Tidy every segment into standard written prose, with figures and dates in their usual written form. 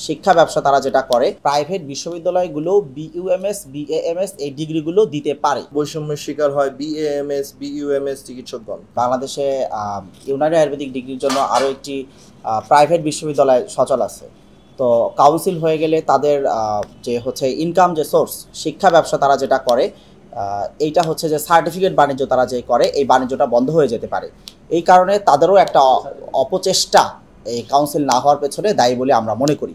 শিক্ষা ব্যবসা তারা যেটা করে, প্রাইভেট বিশ্ববিদ্যালয়গুলো বিইউএমএস বিএএমএস এই ডিগ্রিগুলো দিতে পারে। বৈষম্যের শিকার হয় বিএএমএস বিইউএমএস চিকিৎসকগণ। বাংলাদেশে ইউনানি আয়ুর্বেদিক ডিগ্রির জন্য আরও একটি প্রাইভেট বিশ্ববিদ্যালয় সচল আছে। তো কাউন্সিল হয়ে গেলে তাদের যে হচ্ছে ইনকাম যে সোর্স, শিক্ষা ব্যবসা তারা যেটা করে, এইটা হচ্ছে যে সার্টিফিকেট বাণিজ্য তারা যে করে, এই বাণিজ্যটা বন্ধ হয়ে যেতে পারে। এই কারণে তাদেরও একটা অপচেষ্টা এই কাউন্সিল না হওয়ার পেছনে দায়ী বলে আমরা মনে করি।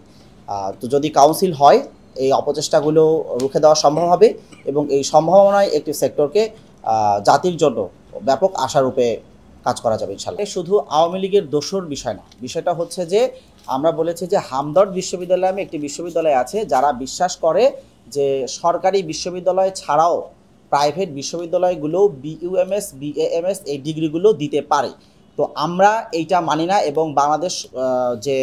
তো যদি কাউন্সিল হয়, এই অপচেষ্টাগুলো রুখে দেওয়া সম্ভব হবে এবং এই সম্ভাবনায় একটি সেক্টরকে জাতির জন্য ব্যাপক আশারূপে কাজ করা যাবে ইনশাআল্লাহ। শুধু আওয়ামী লীগের দোষর বিষয় না, বিষয়টা হচ্ছে যে আমরা বলেছি যে হামদর্দ বিশ্ববিদ্যালয় নামে একটি বিশ্ববিদ্যালয় আছে যারা বিশ্বাস করে যে সরকারি বিশ্ববিদ্যালয় ছাড়াও প্রাইভেট বিশ্ববিদ্যালয়গুলো বিইউএমএস বিএএমএস এই ডিগ্রিগুলো দিতে পারে। তো আমরা এইটা মানি না এবং বাংলাদেশ যে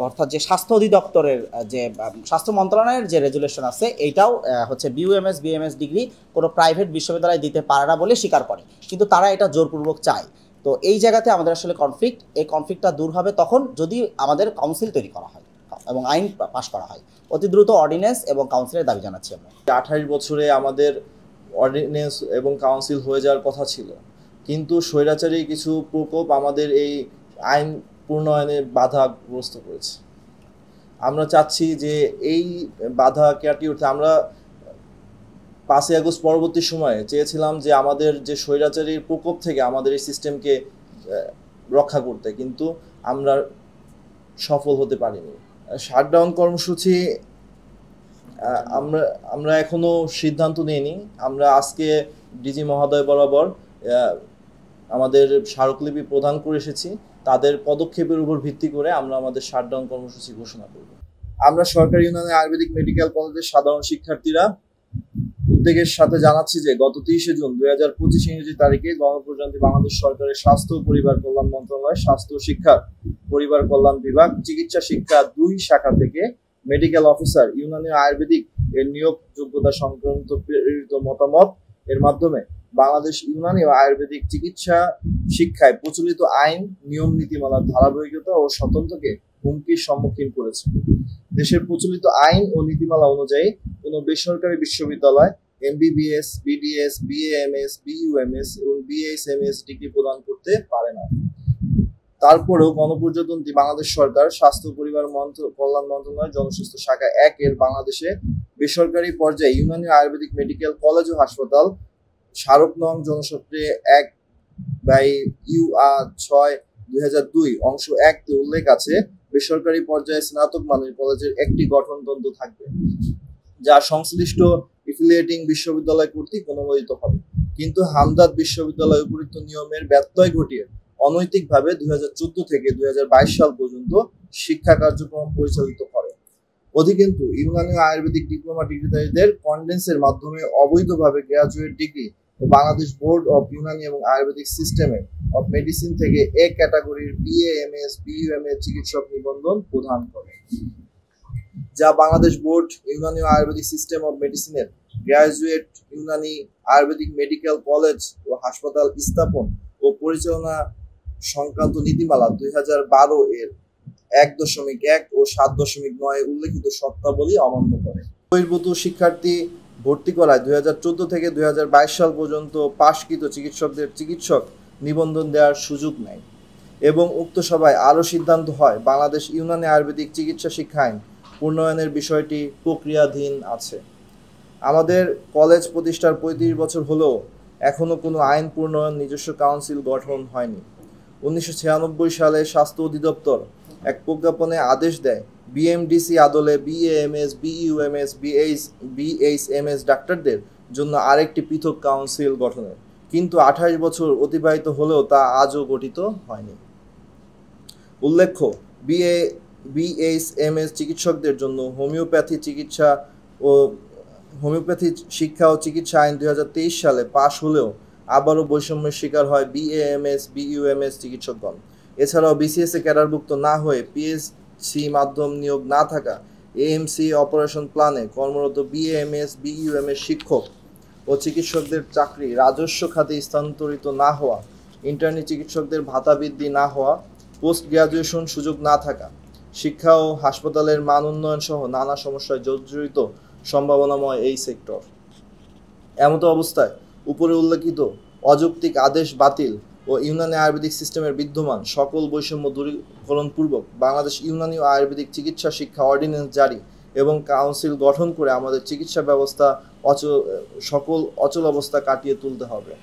অর্থাৎ যে স্বাস্থ্য অধিদপ্তরের যে স্বাস্থ্য মন্ত্রণালয়ের যে রেজুলেশন আছে, এইটাও হচ্ছে বিইউএমএস বিএমএস ডিগ্রি কোনো প্রাইভেট বিশ্ববিদ্যালয় দিতে পারে না বলে স্বীকার করে, কিন্তু তারা এটা জোরপূর্বক চায়। তো এই জায়গাতে আমাদের আসলে কনফ্লিক্ট, এই কনফ্লিক্টটা দূর হবে তখন যদি আমাদের কাউন্সিল তৈরি করা হয় এবং আইন পাশ করা হয়। অতি দ্রুত অর্ডিন্যান্স এবং কাউন্সিলের দাবি জানাচ্ছি আমরা। 28 বছরে আমাদের অর্ডিন্যান্স এবং কাউন্সিল হয়ে যাওয়ার কথা ছিল, কিন্তু স্বৈরাচারী কিছু প্রকোপ আমাদের এই আইন প্রণয়নে বাধাগ্রস্ত করেছে। আমরা চাচ্ছি যে এই বাধা কাটিয়ে উঠতে আমরা 5ই আগস্ট পরবর্তী সময়ে চেয়েছিলাম যে আমাদের যে স্বৈরাচারীর প্রকোপ থেকে আমাদের এই সিস্টেমকে রক্ষা করতে, কিন্তু আমরা সফল হতে পারিনি। শাটডাউন কর্মসূচি আমরা এখনো সিদ্ধান্ত নিইনি। আমরা আজকে ডিজি মহোদয় বরাবর আমাদের স্মারকলিপি প্রদান করে এসেছি, তাদের পদক্ষেপের উপর ভিত্তি করে আমরা আমাদের শাটডাউন কর্মসূচি ঘোষণা করব। আমরা সরকারি ইউনানি আয়ুর্বেদিক মেডিকেল কলেজের সাধারণ শিক্ষার্থীরা উদ্বেগের সাথে জানাচ্ছি যে গত 30 জুন 2025 ইংরেজি তারিখে গণপ্রজাতন্ত্রী বাংলাদেশ সরকারের স্বাস্থ্য ও পরিবার কল্যাণ মন্ত্রণালয় স্বাস্থ্য শিক্ষা পরিবার কল্যাণ বিভাগ চিকিৎসা শিক্ষা 2 শাখা থেকে মেডিকেল অফিসার ইউনানি আয়ুর্বেদিক এর নিয়োগ যোগ্যতা সংক্রান্ত প্রেরিত মতামত এর মাধ্যমে বাংলাদেশ ইউনানি ও আয়ুর্বেদিক চিকিৎসা শিক্ষায় প্রচলিত আইন নিয়ম নীতিমালার ধারাবাহিকতা ও স্বতন্ত্রকে হুমকির সম্মুখীন করেছে। দেশের প্রচলিত আইন ও নীতিমালা অনুযায়ী কোনো বেসরকারি বিশ্ববিদ্যালয় এমবিবিএস, বিডিএস, বিএএমএস, বিইউএমএস এবং বিএইচএমএস ডিগ্রি প্রদান করতে পারে না। তারপরেও গণপ্রজাতন্ত্রী বাংলাদেশ সরকার স্বাস্থ্য পরিবার কল্যাণ মন্ত্রণালয় জনস্বাস্থ্য শাখা 1 এর বাংলাদেশে বেসরকারি পর্যায়ে ইউনানি আয়ুর্বেদিক মেডিকেল কলেজ ও হাসপাতাল স্মারক নং জনস্বাস্থ্যে 1/UA6/2002 অংশ 1 তে উল্লেখ আছে বেসরকারি পর্যায়ে স্নাতক মানের কলেজের একটি গঠনতন্ত্র থাকবে যা সংশ্লিষ্ট এফিলিয়েটিং বিশ্ববিদ্যালয় কর্তৃক অনুমোদিত হবে। কিন্তু হামদর্দ বিশ্ববিদ্যালয় উপরিক্ত নিয়মের ব্যত্যয় ঘটিয়ে অনৈতিকভাবে 2014 থেকে 2022 সাল পর্যন্ত শিক্ষা কার্যক্রম পরিচালিত করে। অধিকন্তু ইউনানি আয়ুর্বেদিক ডিপ্লোমা ডিগ্রিধারীদের কন্ডেন্সের মাধ্যমে অবৈধভাবে গ্র্যাজুয়েট ডিগ্রি ও বাংলাদেশ বোর্ড অব ইউনানি এবং আয়ুর্বেদিক সিস্টেমে অব মেডিসিন থেকে এ ক্যাটাগরির বিএএমএস বিইউএমএস চিকিৎসক নিবন্ধন প্রদান করে, যা বাংলাদেশ বোর্ড ইউনানি ও আয়ুর্বেদিক সিস্টেম অব মেডিসিনের graduate Unani Ayurvedic medical college ও হাসপাতাল স্থাপন ও পরিচালনা সংক্রান্ত নীতিমালা 2012 এর 1.1 ও 7.9 উল্লেখিত শর্তাবলী অমান্য করে। বহির্ভূত শিক্ষার্থী ভর্তি করায় 2014 থেকে 2022 সাল পর্যন্ত পাশকৃত চিকিৎসকদের চিকিৎসক নিবন্ধন দেওয়ার সুযোগ নেয় এবং উক্ত সভায় আরও সিদ্ধান্ত হয় বাংলাদেশ ইউনানি আয়ুর্বেদিক চিকিৎসা শিক্ষা আইন প্রণয়নের বিষয়টি প্রক্রিয়াধীন আছে। আমাদের কলেজ প্রতিষ্ঠার 35 বছর হলেও এখনো কোনো আইন প্রণয়ন নিজস্ব কাউন্সিল গঠন হয়নি। 1996 সালে স্বাস্থ্য অধিদপ্তর এক প্রজ্ঞাপনে আদেশ দেয় বিএমডিসি আদলে বিএএমএস বিইউএমএস বিএইচএমএস ডাক্তারদের জন্য আরেকটি পৃথক কাউন্সিল গঠনের, কিন্তু 28 বছর অতিবাহিত হলেও তা আজও গঠিত হয়নি। উল্লেখ্য, বিএইচএমএস চিকিৎসকদের জন্য হোমিওপ্যাথি শিক্ষা ও চিকিৎসা আইন 2023 সালে পাশ হলেও আবারও বৈষম্যের শিকার হয় বিএএমএস বিইউএমএস চিকিৎসকগণ। এছাড়াও বিসিএসে ক্যাডারভুক্ত না হয়ে পিএসসি মাধ্যম নিয়োগ না থাকা, এএমসি অপারেশন প্ল্যানে কর্মরত বিএএমএস বিইউএমএস শিক্ষক ও চিকিৎসকদের চাকরি রাজস্ব খাতে স্থানান্তরিত না হওয়া, ইন্টার্নি চিকিৎসকদের ভাতা বৃদ্ধি না হওয়া, পোস্ট গ্রাজুয়েশন সুযোগ না থাকা, শিক্ষা ও হাসপাতালের মান উন্নয়ন সহ নানা সমস্যায় জর্জরিত সম্ভাবনাময় এই সেক্টর। এমতো অবস্থায় উপরে উল্লেখিত অযৌক্তিক আদেশ বাতিল ও ইউনানি আয়ুর্বেদিক সিস্টেমের বিদ্যমান সকল বৈষম্য দূরীকরণপূর্বক বাংলাদেশ ইউনানি ও আয়ুর্বেদিক চিকিৎসা শিক্ষা অর্ডিন্যান্স জারি এবং কাউন্সিল গঠন করে আমাদের চিকিৎসা ব্যবস্থা সকল অচল অবস্থা কাটিয়ে তুলতে হবে।